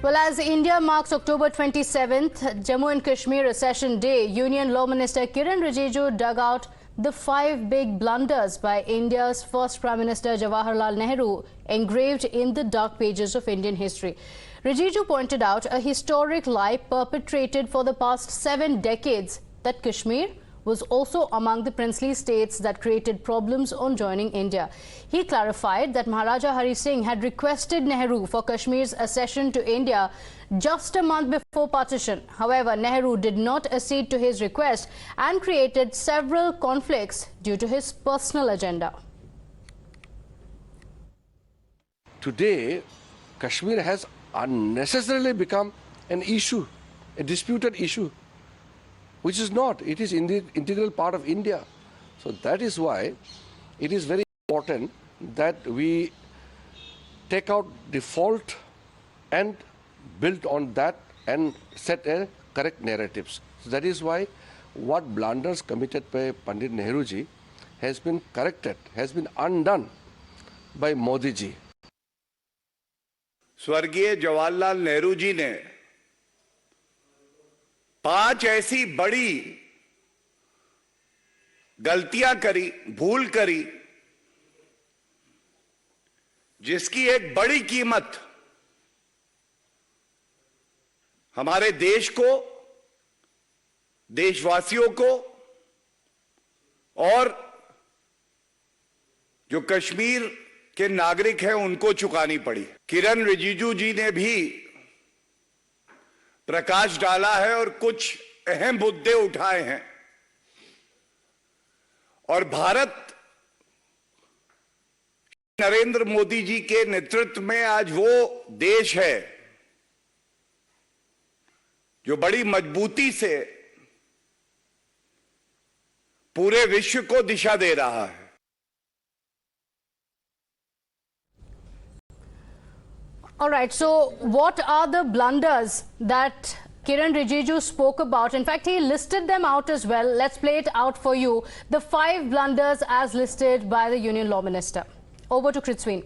Well, as India marks October 27th, Jammu and Kashmir Accession Day, Union Law Minister Kiren Rijiju dug out the 5 big blunders by India's first Prime Minister Jawaharlal Nehru, engraved in the dark pages of Indian history. Rajiju pointed out a historic lie perpetrated for the past 7 decades, that Kashmir was also among the princely states that created problems on joining India. He clarified that Maharaja Hari Singh had requested Nehru for Kashmir's accession to India just a month before partition. However, Nehru did not accede to his request and created several conflicts due to his personal agenda. Today, Kashmir has unnecessarily become an issue, a disputed issue, which is not. It is in the integral part of India. So that is why it is very important that we take out the fault and build on that and set a correct narratives. So that is why what blunders committed by Pandit Nehru ji has been corrected, has been undone by Modi ji. स्वर्गीय जवाहरलाल नेहरू जी ने 5 ऐसी बड़ी गलतियां करी, भूल करी, जिसकी एक बड़ी कीमत हमारे देश को, देशवासियों को और जो कश्मीर के नागरिक हैं उनको चुकानी पड़ी। किरण रिजिजू जी ने भी प्रकाश डाला है और कुछ अहम मुद्दे उठाए हैं और भारत नरेंद्र मोदी जी के नेतृत्व में आज वो देश है जो बड़ी मजबूती से पूरे विश्व को दिशा दे रहा है। All right, so what are the blunders that Kiren Rijiju spoke about? In fact, he listed them out as well. Let's play it out for you. The 5 blunders as listed by the Union Law Minister. Over to Kritsween.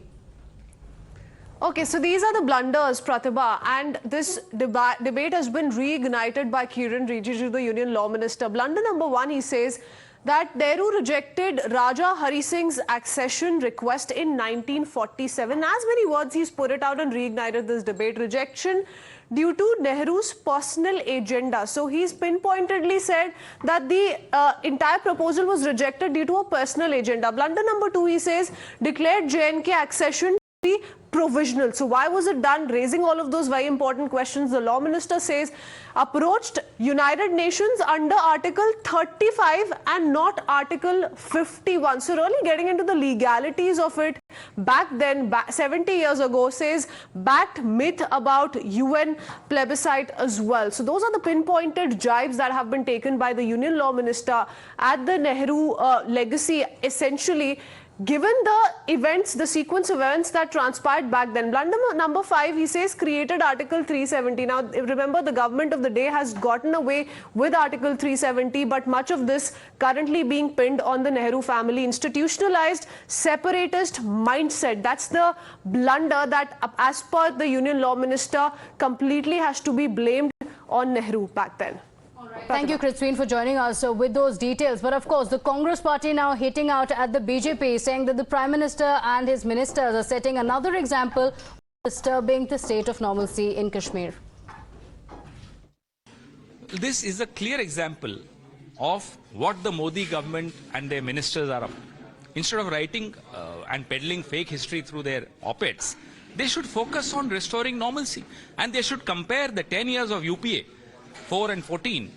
Okay, so these are the blunders, Pratibha, and this debate has been reignited by Kiren Rijiju, the Union Law Minister. Blunder number 1, he says that Nehru rejected Raja Hari Singh's accession request in 1947. As many words, he's put it out and reignited this debate. Rejection due to Nehru's personal agenda. So he's pinpointedly said that the entire proposal was rejected due to a personal agenda. Blunder number 2, he says, declared J&K accession to be provisional. So why was it done? Raising all of those very important questions. The Law Minister says approached United Nations under Article 35 and not Article 51. So really getting into the legalities of it. Back then, 70 years ago, says backed myth about UN plebiscite as well. So those are the pinpointed jibes that have been taken by the Union Law Minister at the Nehru legacy, essentially, given the events, the sequence of events that transpired back then. Blunder number 5, he says, created Article 370. Now, remember, the government of the day has gotten away with Article 370, but much of this currently being pinned on the Nehru family. Institutionalized separatist mindset. That's the blunder that, as per the Union Law Minister, completely has to be blamed on Nehru back then. Thank you, Kritsween, for joining us with those details. But of course, the Congress party now hitting out at the BJP, saying that the Prime Minister and his ministers are setting another example of disturbing the state of normalcy in Kashmir. This is a clear example of what the Modi government and their ministers are up to. Instead of writing and peddling fake history through their op-eds, they should focus on restoring normalcy. And they should compare the 10 years of UPA, 4 and 14,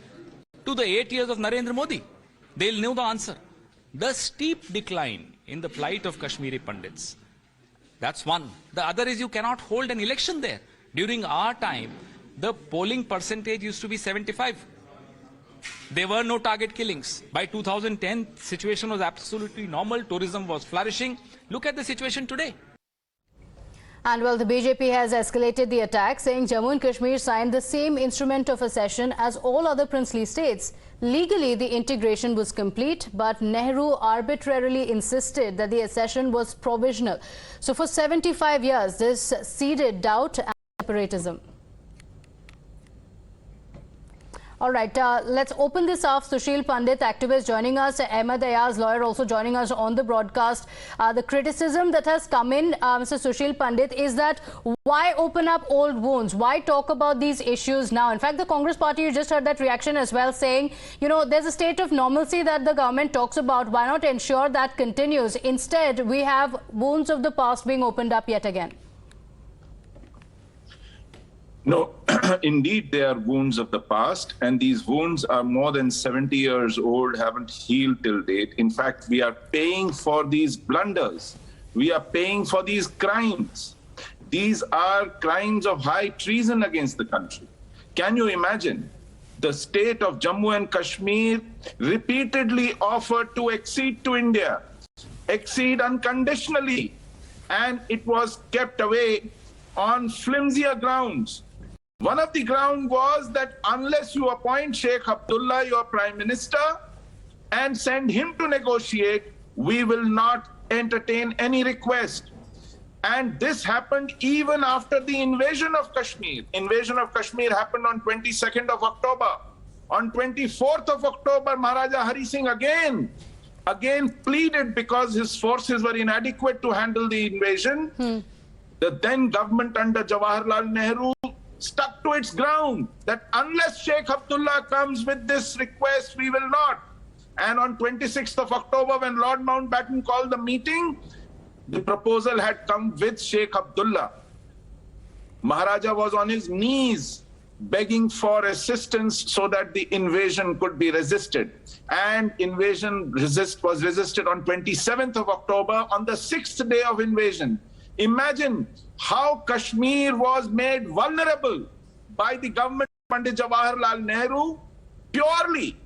to the 8 years of Narendra Modi. They'll know the answer. The steep decline in the plight of Kashmiri Pandits. That's one. The other is you cannot hold an election there. During our time, the polling percentage used to be 75. There were no target killings. By 2010, situation was absolutely normal. Tourism was flourishing. Look at the situation today. And well, the BJP has escalated the attack, saying Jammu and Kashmir signed the same instrument of accession as all other princely states. Legally, the integration was complete, but Nehru arbitrarily insisted that the accession was provisional. So for 75 years, this seeded doubt and separatism. All right, let's open this off. Sushil Pandit, activist, joining us. Ahmed Ayaz, lawyer, also joining us on the broadcast. The criticism that has come in, Mr. Sushil Pandit, is that why open up old wounds? Why talk about these issues now? In fact, the Congress party, you just heard that reaction as well, saying, you know, there's a state of normalcy that the government talks about. Why not ensure that continues? Instead, we have wounds of the past being opened up yet again. No, indeed, they are wounds of the past, and these wounds are more than 70 years old, haven't healed till date. In fact, we are paying for these blunders. We are paying for these crimes. These are crimes of high treason against the country. Can you imagine? The state of Jammu and Kashmir repeatedly offered to accede to India, accede unconditionally, and it was kept away on flimsier grounds. One of the grounds was that unless you appoint Sheikh Abdullah your prime minister and send him to negotiate, we will not entertain any request. And this happened even after the invasion of Kashmir. Invasion of Kashmir happened on 22nd of October. On 24th of October, Maharaja Hari Singh again pleaded because his forces were inadequate to handle the invasion. The then government under Jawaharlal Nehru stuck to its ground that unless Sheikh Abdullah comes with this request, we will not. And on 26th of October, when Lord Mountbatten called the meeting, the proposal had come with Sheikh Abdullah. Maharaja was on his knees begging for assistance so that the invasion could be resisted. And invasion was resisted on 27th of October, on the 6th day of invasion. Imagine how Kashmir was made vulnerable by the government of Pandit Jawaharlal Nehru purely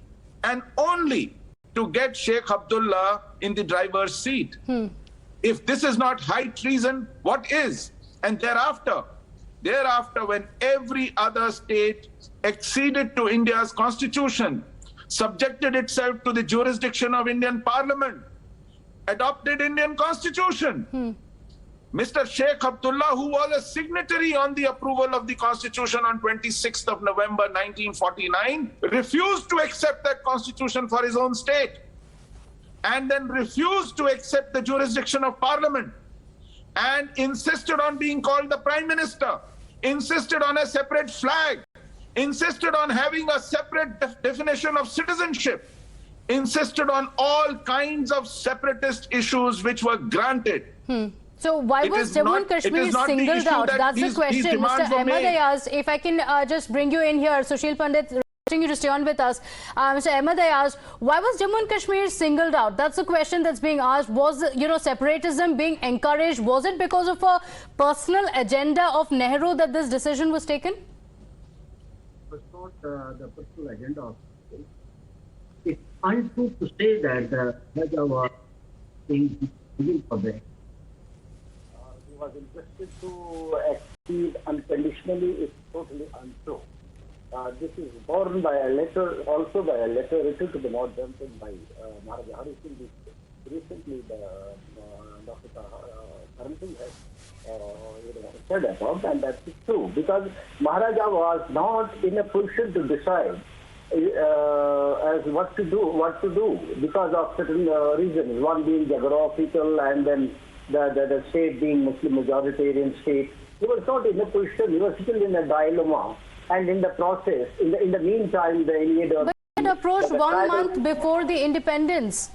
and only to get Sheikh Abdullah in the driver's seat. If this is not high treason, what is? And thereafter, when every other state acceded to India's constitution, subjected itself to the jurisdiction of Indian Parliament, adopted Indian constitution, Mr. Sheikh Abdullah, who was a signatory on the approval of the constitution on 26th of November 1949, refused to accept that constitution for his own state, and then refused to accept the jurisdiction of Parliament, and insisted on being called the Prime Minister, insisted on a separate flag, insisted on having a separate definition of citizenship, insisted on all kinds of separatist issues which were granted. So why was Jammu and Kashmir singled out? That's the question. Mr. Ahmed Ayaz, if I can just bring you in here, Sushil Pandit, requesting you to stay on with us. Mr. Ahmed Ayaz, why was Jammu and Kashmir singled out? That's the question that's being asked. Was, separatism being encouraged? Was it because of a personal agenda of Nehru that this decision was taken? It was not the personal agenda of Nehru. It's untrue to say that Raja was being for that. Was interested to accede unconditionally is totally untrue. This is borne by a letter, also by a letter written to the Lord Johnson by Maharaja Hari Singh. Recently, Dr. Hari Singh has said about, and that is true, because Maharaja was not in a position to decide as what to do because of certain reasons, one being geographical and then the state being Muslim majoritarian state. He was not in a position, he was still in a dilemma, and in the process, in the meantime, the invader... But it approached 1 month before the independence.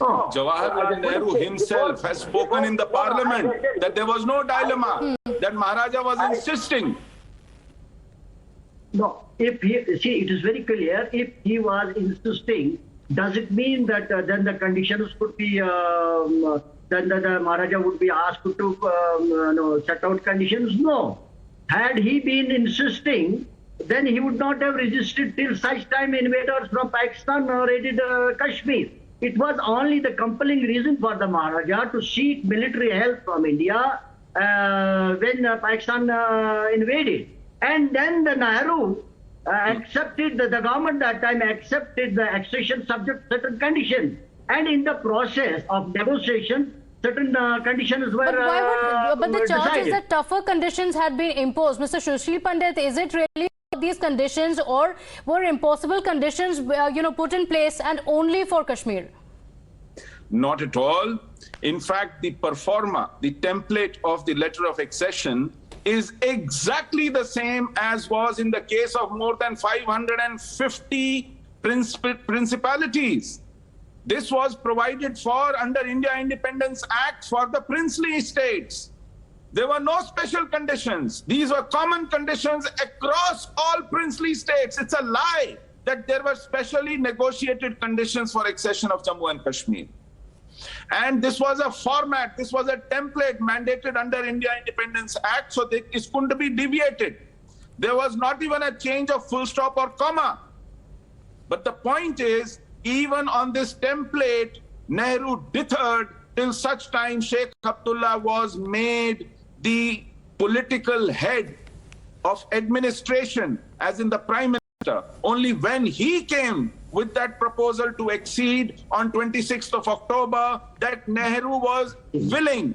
Jawaharlal Nehru himself has spoken in the parliament that there was no dilemma, that Maharaja was insisting. No, if he, see, it is very clear, if he was insisting, does it mean that then the conditions could be, then the Maharaja would be asked to set out conditions? No. Had he been insisting, then he would not have resisted till such time invaders from Pakistan raided Kashmir. It was only the compelling reason for the Maharaja to seek military help from India when Pakistan invaded. And then the Nehru accepted, the government that time accepted the accession subject to certain conditions. And in the process of negotiation, certain conditions were But why would? But the charge is decided. that tougher conditions had been imposed. Mr. Sushil Pandit, is it really these conditions, or were impossible conditions, put in place and only for Kashmir? Not at all. In fact, the performa, the template of the letter of accession is exactly the same as was in the case of more than 550 principalities. This was provided for under India Independence Act for the princely states. There were no special conditions. These were common conditions across all princely states. It's a lie that there were specially negotiated conditions for accession of Jammu and Kashmir. And this was a format, this was a template mandated under India Independence Act, so it couldn't be deviated. There was not even a change of full stop or comma. But the point is, even on this template, Nehru deterred till such time Sheikh Abdullah was made the political head of administration, as in the Prime Minister. Only when he came with that proposal to accede on 26th of October, that Nehru was willing.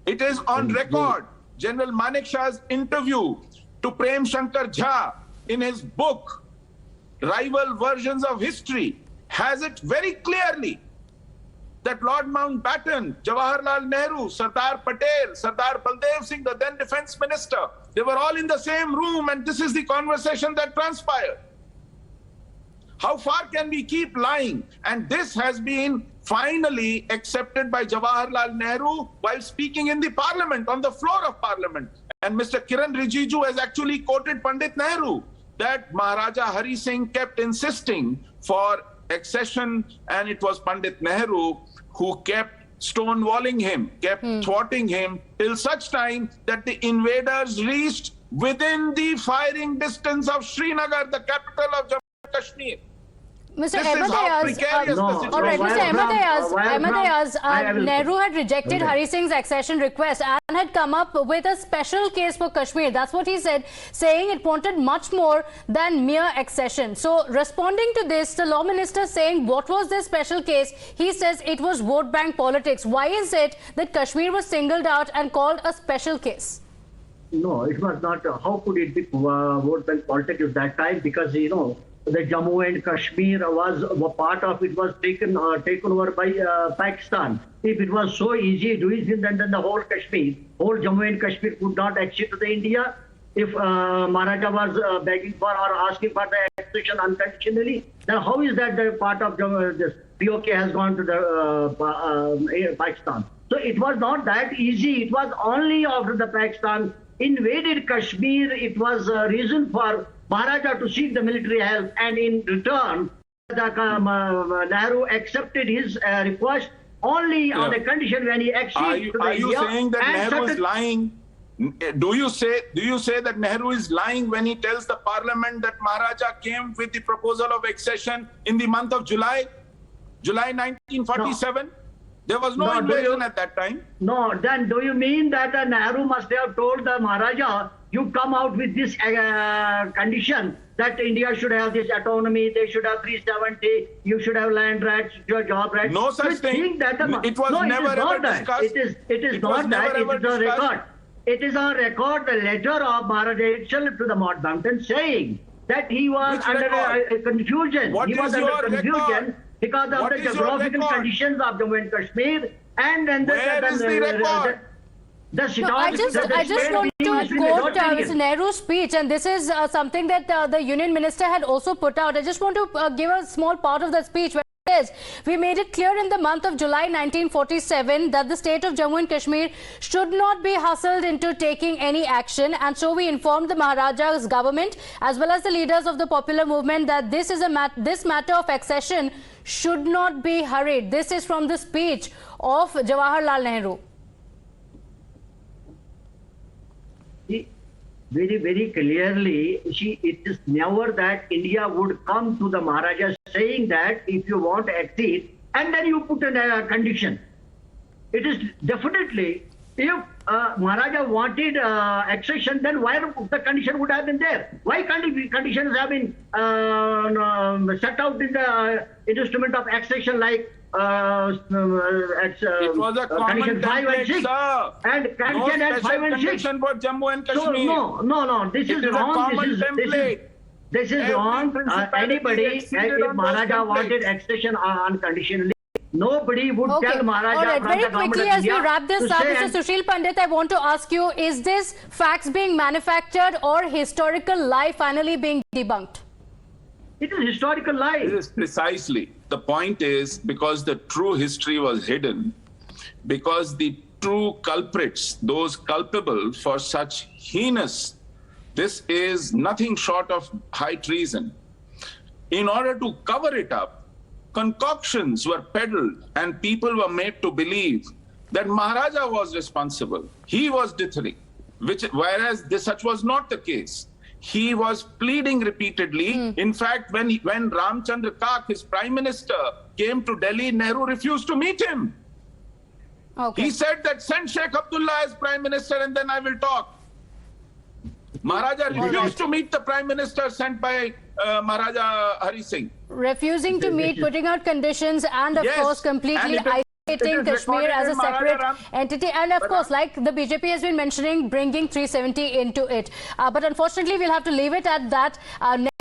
It is on record. General Manek Shah's interview to Prem Shankar Jha in his book, Rival Versions of History, has it very clearly that Lord Mountbatten, Jawaharlal Nehru, Sardar Patel, Sardar Baldev Singh, the then defense minister, they were all in the same room, and this is the conversation that transpired. How far can we keep lying? And this has been finally accepted by Jawaharlal Nehru while speaking in the parliament, on the floor of parliament. And Mr. Kiren Rijiju has actually quoted Pandit Nehru that Maharaja Hari Singh kept insisting for accession, and it was Pandit Nehru who kept stonewalling him, kept thwarting him till such time that the invaders reached within the firing distance of Srinagar, the capital of Jammu and Kashmir. Mr. This is how precarious the situation is. All right, Mr. Ahmed Nehru had rejected Hari Singh's accession request and had come up with a special case for Kashmir. That's what he said, saying it wanted much more than mere accession. So, responding to this, the law minister saying, what was this special case? He says it was vote bank politics. Why is it that Kashmir was singled out and called a special case? No, it was not. How could it be vote bank politics at that time? Because, the Jammu and Kashmir was a part of it was taken over by Pakistan. If it was so easy doing it, then the whole Kashmir, whole Jammu and Kashmir could not accede to the India. If Maharaja was begging for or asking for the accession unconditionally, then how is that the part of this POK has gone to the Pakistan? So it was not that easy. It was only after the Pakistan invaded Kashmir, it was a reason for Maharaja to seek the military help, and in return, Nehru accepted his request only on the condition when he acceded to the Are you saying that Nehru is lying? Do you say that Nehru is lying when he tells the parliament that Maharaja came with the proposal of accession in the month of July 1947? No. There was no invasion at that time. No, then do you mean that Nehru must have told the Maharaja, you come out with this condition that India should have this autonomy, they should have 370, you should have land rights, your job rights? No such thing. It was never ever discussed. It is not that. It is on record. It is on record, the letter of Maharaja itself to the Mountbatten saying that he was under a confusion. He was under confusion because of the geographical conditions of Jammu and Kashmir, and then where is the record? I just want to quote Mr. Nehru's speech, and this is something that the Union Minister had also put out. I just want to give a small part of that speech where it says, we made it clear in the month of July 1947 that the state of Jammu and Kashmir should not be hustled into taking any action, and so we informed the Maharaja's government as well as the leaders of the popular movement that this matter of accession should not be hurried. This is from the speech of Jawaharlal Nehru. Very, very clearly, it is never that India would come to the Maharaja saying that if you want to accede, and then you put a condition. It is definitely, if Maharaja wanted accession, then why the condition would have been there? Why can't the conditions have been set out in the instrument of accession, like It was a common condition 5 and template, 6. sir. And condition No has 5 and 6. condition for Jammu and So, Kashmir. no, this It is is a wrong. common template. This is Every wrong. principality Anybody, exceeded if on those Maharaja templates. wanted accession unconditionally, nobody would Okay. tell Maharaja All right. from Very the government quickly, of as we India wrap this to up, say Mr. and- Sushil Pandit, I want to ask you: is this facts being manufactured or historical lie finally being debunked? It is historical lie. This is precisely. The point is because the true history was hidden, because the true culprits, those culpable for such heinous, this is nothing short of high treason. In order to cover it up, concoctions were peddled and people were made to believe that Maharaja was responsible. He was dithering, whereas such was not the case. He was pleading repeatedly. In fact, when Ramchandra Kak, his prime minister, came to Delhi, Nehru refused to meet him. Okay. He said that send Sheikh Abdullah as prime minister and then I will talk. Maharaja refused to meet the prime minister sent by Maharaja Hari Singh. Refusing to meet, putting out conditions, and of Yes, course completely and it is isolating Kashmir recorded as a in Maharaja separate Ram- entity, and of course, like the BJP has been mentioning, bringing 370 into it. But unfortunately, we'll have to leave it at that.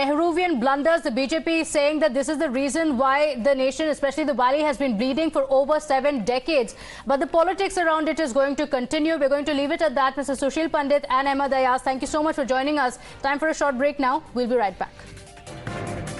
Nehruvian blunders, the BJP is saying that this is the reason why the nation, especially the valley, has been bleeding for over 7 decades. But the politics around it is going to continue. We're going to leave it at that. Mr. Sushil Pandit and Ahmed Ayaz, thank you so much for joining us. Time for a short break now. We'll be right back.